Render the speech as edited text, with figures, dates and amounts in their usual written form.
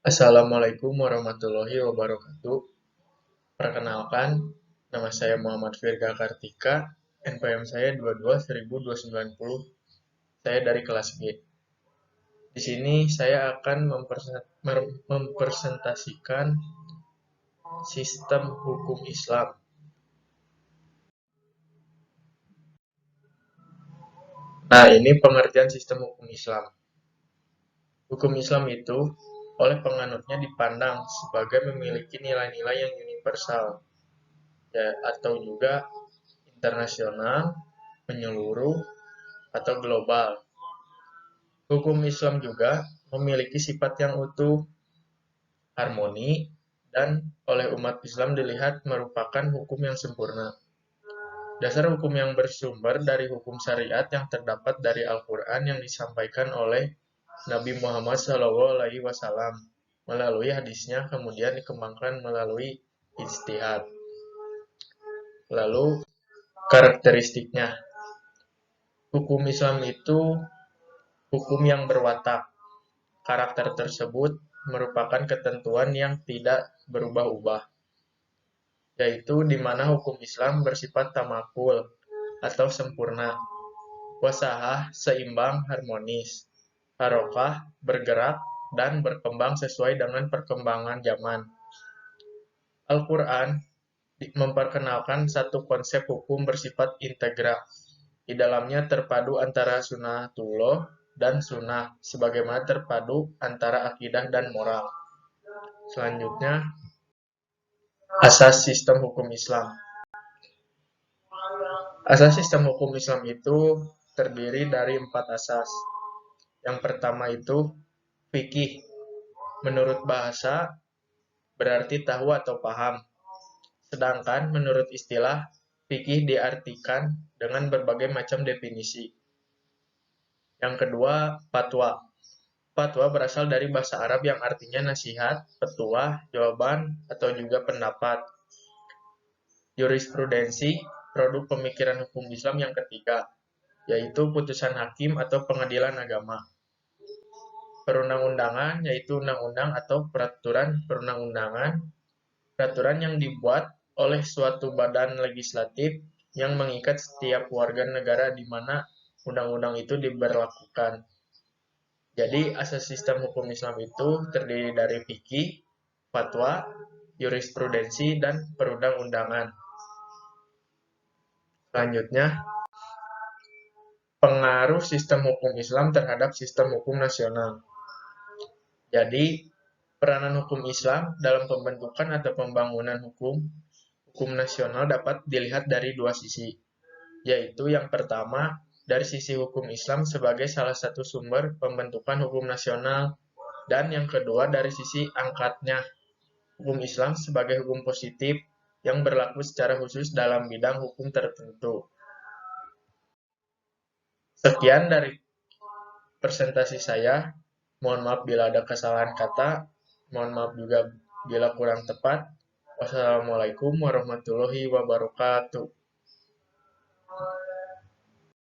Assalamualaikum warahmatullahi wabarakatuh. Perkenalkan, nama saya Muhammad Virga Kartika, NPM saya 22 1290. Saya dari kelas G. Di sini saya akan mempresentasikan sistem hukum Islam. Nah, ini pengertian sistem hukum Islam. Hukum Islam itu oleh penganutnya dipandang sebagai memiliki nilai-nilai yang universal, ya, atau juga internasional, menyeluruh, atau global. Hukum Islam juga memiliki sifat yang utuh, harmoni, dan oleh umat Islam dilihat merupakan hukum yang sempurna. Dasar hukum yang bersumber dari hukum syariat yang terdapat dari Al-Quran yang disampaikan oleh Nabi Muhammad SAW melalui hadisnya, kemudian dikembangkan melalui ijtihad. Lalu karakteristiknya, hukum Islam itu hukum yang berwatak. Karakter tersebut merupakan ketentuan yang tidak berubah-ubah, yaitu di mana hukum Islam bersifat tamakul atau sempurna, wasahah seimbang harmonis, harokah bergerak dan berkembang sesuai dengan perkembangan zaman. Al-Quran memperkenalkan satu konsep hukum bersifat integral. Di dalamnya terpadu antara sunnatullah dan sunnah, sebagaimana terpadu antara akidah dan moral. Selanjutnya, asas sistem hukum Islam. Asas sistem hukum Islam itu terdiri dari 4 asas. Yang pertama itu fikih. Menurut bahasa berarti tahu atau paham. Sedangkan menurut istilah, fikih diartikan dengan berbagai macam definisi. Yang kedua, fatwa. Fatwa berasal dari bahasa Arab yang artinya nasihat, petuah, jawaban, atau juga pendapat. Jurisprudensi, produk pemikiran hukum Islam yang ketiga, yaitu putusan hakim atau pengadilan agama. Perundang-undangan, yaitu undang-undang atau peraturan perundang-undangan, peraturan yang dibuat oleh suatu badan legislatif yang mengikat setiap warga negara di mana undang-undang itu diberlakukan. Jadi, asas sistem hukum Islam itu terdiri dari fikih, fatwa, jurisprudensi, dan perundang-undangan. Selanjutnya, pengaruh sistem hukum Islam terhadap sistem hukum nasional. Jadi, peranan hukum Islam dalam pembentukan atau pembangunan hukum nasional dapat dilihat dari dua sisi, yaitu yang pertama, dari sisi hukum Islam sebagai salah satu sumber pembentukan hukum nasional, dan yang kedua dari sisi angkatnya hukum Islam sebagai hukum positif yang berlaku secara khusus dalam bidang hukum tertentu. Sekian dari presentasi saya. Mohon maaf bila ada kesalahan kata. Mohon maaf juga bila kurang tepat. Wassalamualaikum warahmatullahi wabarakatuh.